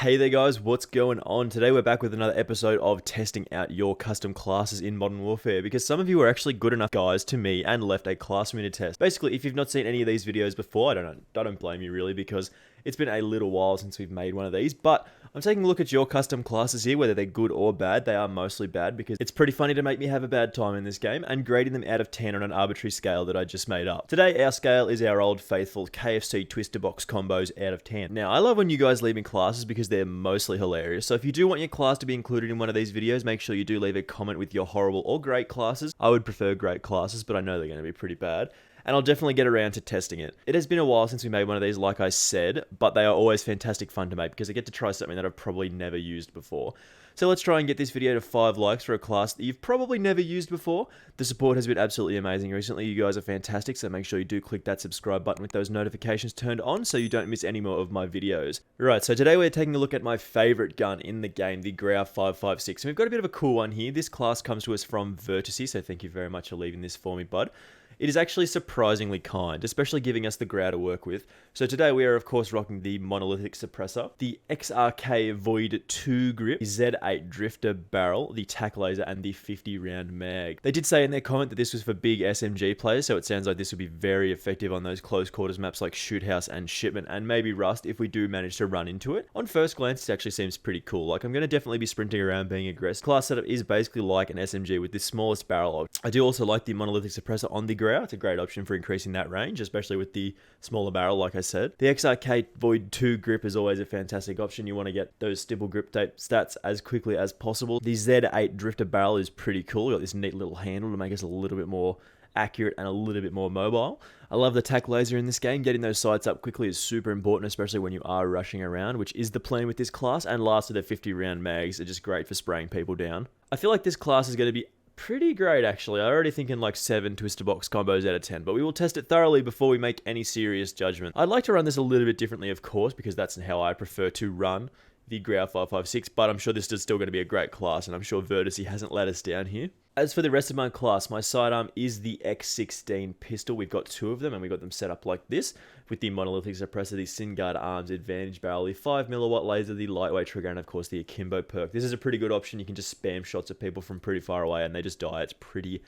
Hey there guys, what's going on? Today we're back with another episode of testing out your custom classes in Modern Warfare, because some of you are actually good enough guys to me and left a class minute test. Basically, if you've not seen any of these videos before, I don't blame you really, because it's been a little while since we've made one of these, but I'm taking a look at your custom classes here, whether they're good or bad. They are mostly bad because it's pretty funny to make me have a bad time in this game, and grading them out of 10 on an arbitrary scale that I just made up. Today, our scale is our old faithful KFC twister box combos out of 10. Now, I love when you guys leave me classes because they're mostly hilarious, so if you do want your class to be included in one of these videos, make sure you do leave a comment with your horrible or great classes. I would prefer great classes, but I know they're going to be pretty bad, and I'll definitely get around to testing it. It has been a while since we made one of these, like I said, but they are always fantastic fun to make because I get to try something that I've probably never used before. So let's try and get this video to 5 likes for a class that you've probably never used before. The support has been absolutely amazing recently. You guys are fantastic, so make sure you do click that subscribe button with those notifications turned on so you don't miss any more of my videos. Right, so today we're taking a look at my favorite gun in the game, the Grau 5.56. And we've got a bit of a cool one here. This class comes to us from Vertice, so thank you very much for leaving this for me, bud. It is actually surprisingly kind, especially giving us the Grau to work with. So today we are of course rocking the monolithic suppressor, the XRK Void 2 grip, the Z8 drifter barrel, the tac laser, and the 50 round mag. They did say in their comment that this was for big SMG players, so it sounds like this would be very effective on those close quarters maps like Shoot House and Shipment, and maybe Rust if we do manage to run into it. On first glance, it actually seems pretty cool. Like, I'm going to definitely be sprinting around being aggressive. Class setup is basically like an SMG with the smallest barrel. I do also like the monolithic suppressor on the Grau. It's a great option for increasing that range, especially with the smaller barrel, like I said. The XRK Void 2 grip is always a fantastic option. You want to get those stipple grip tape stats as quickly as possible. The Z8 drifter barrel is pretty cool. Got this neat little handle to make us a little bit more accurate and a little bit more mobile. I love the tac laser in this game. Getting those sights up quickly is super important, especially when you are rushing around, which is the plan with this class. And lastly, the 50 round mags are just great for spraying people down. I feel like this class is going to be pretty great, actually. I already thinking like 7 twister box combos out of 10, but we will test it thoroughly before we make any serious judgment. I'd like to run this a little bit differently, of course, because that's how I prefer to run the Grau 5.56, but I'm sure this is still going to be a great class, and I'm sure Vertice hasn't let us down here. As for the rest of my class, my sidearm is the X16 pistol. We've got 2 of them, and we've got them set up like this, with the monolithic suppressor, the SynGuard arms, advantage barrel, the 5mm laser, the lightweight trigger, and of course the akimbo perk. This is a pretty good option. You can just spam shots at people from pretty far away, and they just die. It's pretty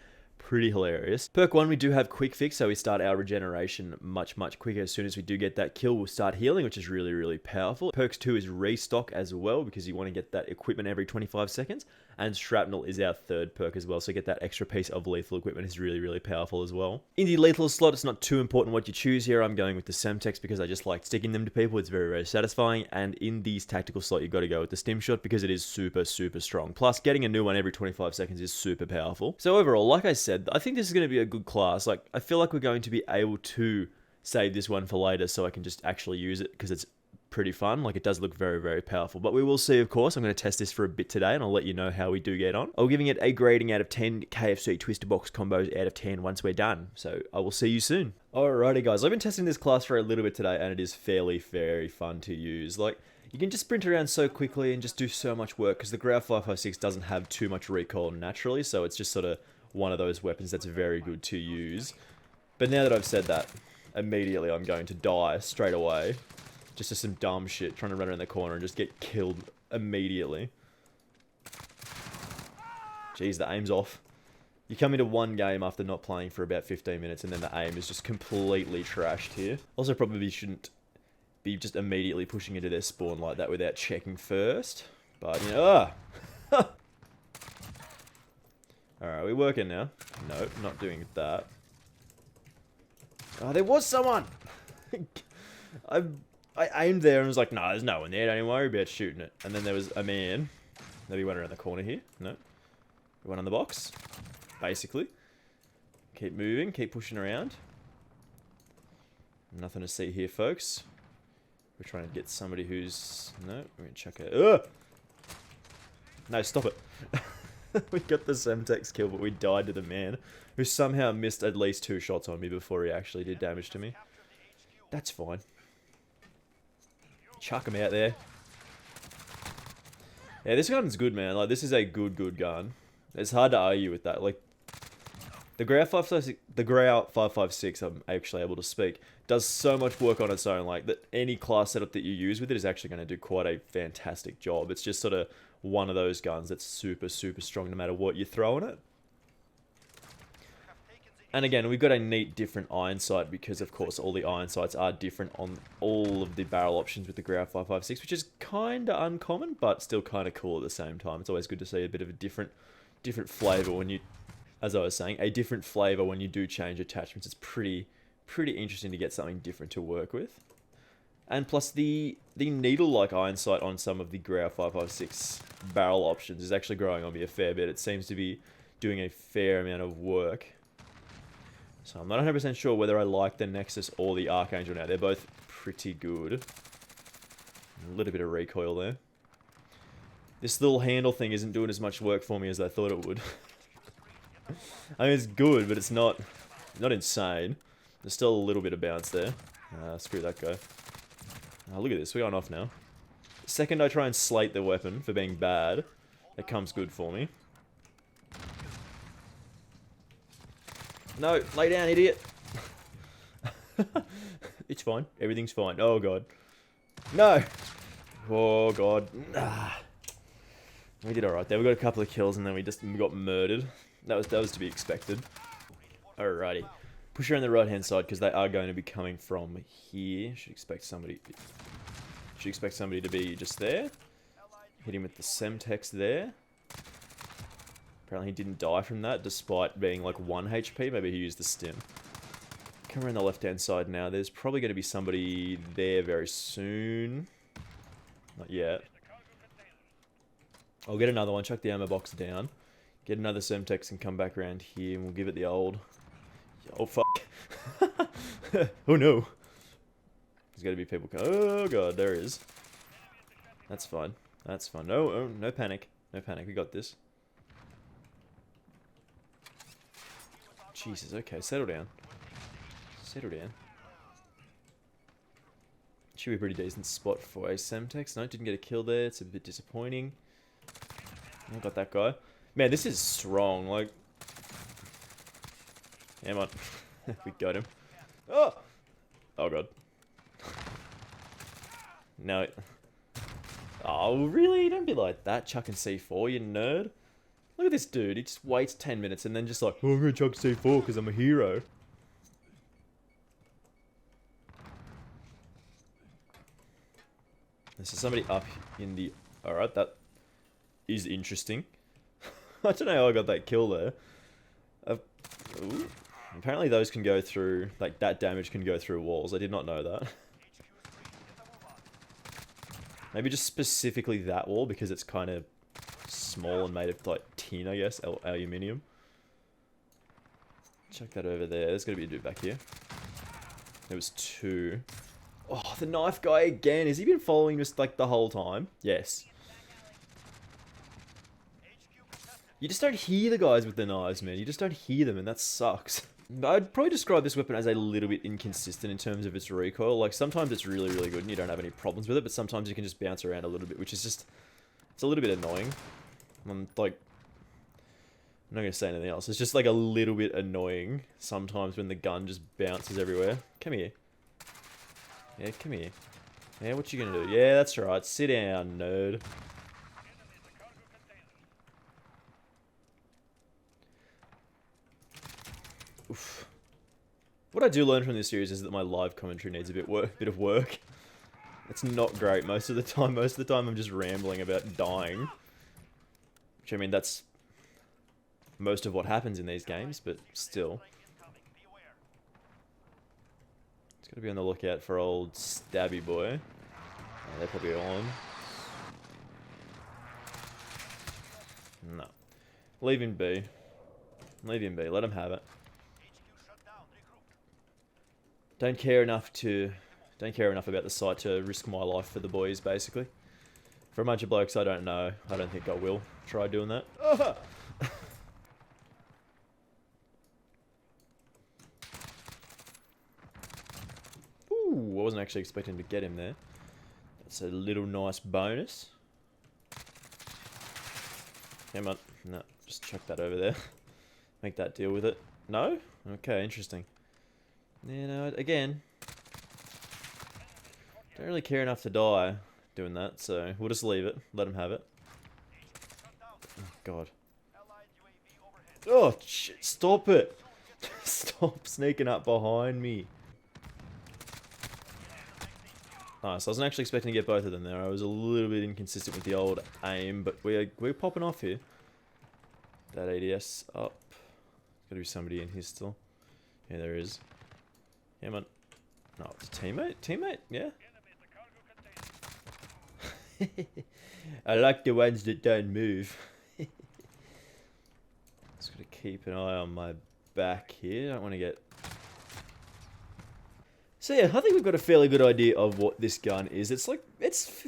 hilarious. Perk 1, we do have quick fix, so we start our regeneration much quicker. As soon as we do get that kill, we'll start healing, which is really powerful. Perks 2 is restock as well, because you want to get that equipment every 25 seconds. And shrapnel is our 3rd perk as well, so get that extra piece of lethal equipment is really powerful as well. In the lethal slot, it's not too important what you choose here. I'm going with the Semtex because I just like sticking them to people. It's very satisfying. And in these tactical slot, you've got to go with the stim shot because it is super strong. Plus, getting a new one every 25 seconds is super powerful. So overall, like I said, I think this is going to be a good class. Like, I feel like we're going to be able to save this one for later so I can just actually use it because it's pretty fun. Like, it does look very powerful, but we will see, of course. I'm going to test this for a bit today and I'll let you know how we do get on. I'm giving it a grading out of 10 KFC twister box combos out of 10 once we're done, so I will see you soon. Alrighty guys, I've been testing this class for a little bit today and it is very fun to use. Like, you can just sprint around so quickly and just do so much work because the Grau 5.56 doesn't have too much recoil naturally, so it's just sort of one of those weapons that's very good to use. But now that I've said that, immediately I'm going to die straight away. Just to some dumb shit, trying to run around the corner and just get killed immediately. Jeez, the aim's off. You come into one game after not playing for about 15 minutes and then the aim is just completely trashed here. Also probably shouldn't be just immediately pushing into their spawn like that without checking first. But, you know, Alright, we working now? Nope, not doing that. Oh, there was someone! I aimed there and was like, no, there's no one there, don't worry about shooting it. And then there was a man. Maybe went around the corner here. No. We went on the box. Basically. Keep moving, keep pushing around. Nothing to see here, folks. We're trying to get somebody who's... No, we're going to chuck it. Ugh! No, stop it. We got the Semtex kill, but we died to the man, who somehow missed at least 2 shots on me before he actually did damage to me. That's fine. Chuck him out there. Yeah, this gun's good, man. Like, this is a good gun. It's hard to argue with that. Like, the Grau 5.56, I'm actually able to speak, does so much work on its own. Like that, any class setup that you use with it is actually going to do quite a fantastic job. It's just sort of one of those guns that's super strong no matter what you throw in it. And again, we've got a neat different iron sight because, of course, all the iron sights are different on all of the barrel options with the Grau 5.56, which is kind of uncommon, but still kind of cool at the same time. It's always good to see a bit of a different flavour when you, as I was saying, a different flavour when you do change attachments. It's pretty interesting to get something different to work with. And plus, the needle-like iron sight on some of the Grau 5.56 barrel options is actually growing on me a fair bit. It seems to be doing a fair amount of work. So I'm not 100% sure whether I like the Nexus or the Archangel now. They're both pretty good. A little bit of recoil there. This little handle thing isn't doing as much work for me as I thought it would. I mean, it's good, but it's not insane. There's still a little bit of bounce there. Screw that guy. Oh, look at this. We're on off now. The second I try and slate the weapon for being bad, it comes good for me. No, lay down, idiot. It's fine. Everything's fine. Oh, God. No. Oh, God. We did alright there. We got a couple of kills and then we got murdered. That was to be expected. Alrighty. Push her on the right-hand side because they are going to be coming from here. Should expect somebody to be just there. Hit him with the Semtex there. Apparently he didn't die from that, despite being like 1 HP. Maybe he used the stim. Come around the left-hand side now. There's probably going to be somebody there very soon. Not yet. I'll get another one. Chuck the ammo box down. Get another Semtex and come back around here. And we'll give it the old... Oh, fuck. Oh, no. There's got to be people... Oh, God. There is. That's fine. That's fine. No, no panic. No panic. We got this. Jesus, okay, settle down. Settle down. Should be a pretty decent spot for a Semtex. No, didn't get a kill there. It's a bit disappointing. I got that guy. Man, this is strong. Like, come on. We got him. Oh! Oh, God. No. Oh, really? Don't be like that. Chucking C4, you nerd. Look at this dude. He just waits 10 minutes and then just like, oh, I'm going to chuck C4 because I'm a hero. This is somebody up in the... Alright, that is interesting. I don't know how I got that kill there. Ooh. Apparently those can go through... Like, that damage can go through walls. I did not know that. Maybe just specifically that wall because it's kind of small and made of, like, tin, I guess. Aluminium. Chuck that over there. There's got to be a dude back here. There was 2. Oh, the knife guy again. Has he been following us, like, the whole time? Yes. You just don't hear the guys with the knives, man. You just don't hear them, and that sucks. I'd probably describe this weapon as a little bit inconsistent in terms of its recoil. Like, sometimes it's really, really good and you don't have any problems with it, but sometimes you can just bounce around a little bit, which is just... It's a little bit annoying. I'm, like... I'm not going to say anything else. It's just, like, a little bit annoying sometimes when the gun just bounces everywhere. Come here. Yeah, come here. Yeah, what you gonna do? Yeah, that's right. Sit down, nerd. Oof. What I do learn from this series is that my live commentary needs a bit of work. It's not great most of the time. Most of the time I'm just rambling about dying. Which, I mean, that's most of what happens in these games, but still. It's gotta be on the lookout for old Stabby boy. Oh, they're probably on. No. Leave him be. Leave him be. Let him have it. Don't care enough about the site to risk my life for the boys, basically. For a bunch of blokes I don't know, I don't think I will try doing that. Oh! Ooh, I wasn't actually expecting to get him there. That's a little nice bonus. Come on. No, just chuck that over there. Make that deal with it. No? Okay, interesting. You know, again, don't really care enough to die doing that, so we'll just leave it. Let him have it. Oh, God. Oh, shit, stop it! Stop sneaking up behind me. Nice, I wasn't actually expecting to get both of them there. I was a little bit inconsistent with the old aim, but we're popping off here. That ADS up. Gotta be somebody in here still. Yeah, there is. Come on. No, it's a teammate? Teammate? Yeah. I like the ones that don't move. Just gotta keep an eye on my back here. I don't want to get... So yeah, I think we've got a fairly good idea of what this gun is. It's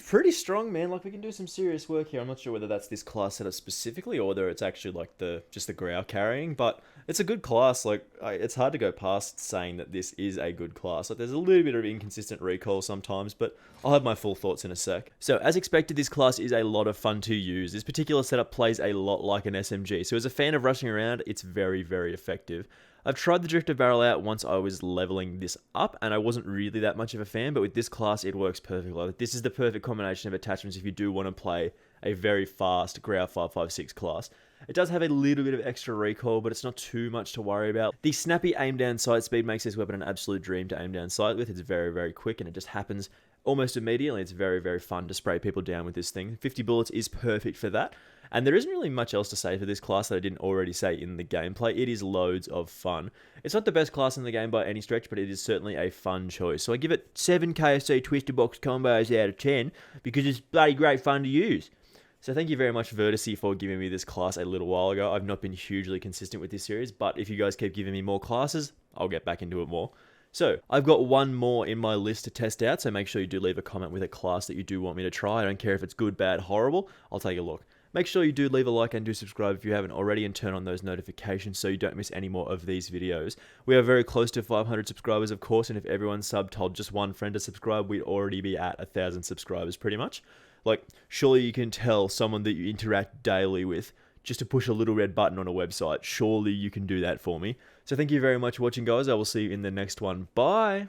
pretty strong, man. Like, we can do some serious work here. I'm not sure whether that's this class setup specifically or whether it's actually like just the Grau carrying, but it's a good class. Like, it's hard to go past saying that this is a good class. Like, there's a little bit of inconsistent recoil sometimes, but I'll have my full thoughts in a sec. So as expected, this class is a lot of fun to use. This particular setup plays a lot like an SMG. So as a fan of rushing around, it's very, very effective. I've tried the drifter barrel out once I was leveling this up, and I wasn't really that much of a fan, but with this class, it works perfectly. Like, this is the perfect combination of attachments if you do want to play a very fast Grau 5.56 class. It does have a little bit of extra recoil, but it's not too much to worry about. The snappy aim down sight speed makes this weapon an absolute dream to aim down sight with. It's very, very quick, and it just happens almost immediately. It's very, very fun to spray people down with this thing. 50 bullets is perfect for that. And there isn't really much else to say for this class that I didn't already say in the gameplay. It is loads of fun. It's not the best class in the game by any stretch, but it is certainly a fun choice. So I give it 7 KFC Twister Box combos out of 10 because it's bloody great fun to use. So thank you very much, Vertice, for giving me this class a little while ago. I've not been hugely consistent with this series, but if you guys keep giving me more classes, I'll get back into it more. So, I've got one more in my list to test out, so make sure you do leave a comment with a class that you do want me to try. I don't care if it's good, bad, horrible, I'll take a look. Make sure you do leave a like and do subscribe if you haven't already, and turn on those notifications so you don't miss any more of these videos. We are very close to 500 subscribers, of course, and if everyone subbed told just one friend to subscribe, we'd already be at 1,000 subscribers pretty much. Like, surely you can tell someone that you interact daily with just to push a little red button on a website. Surely you can do that for me. So thank you very much for watching, guys. I will see you in the next one. Bye!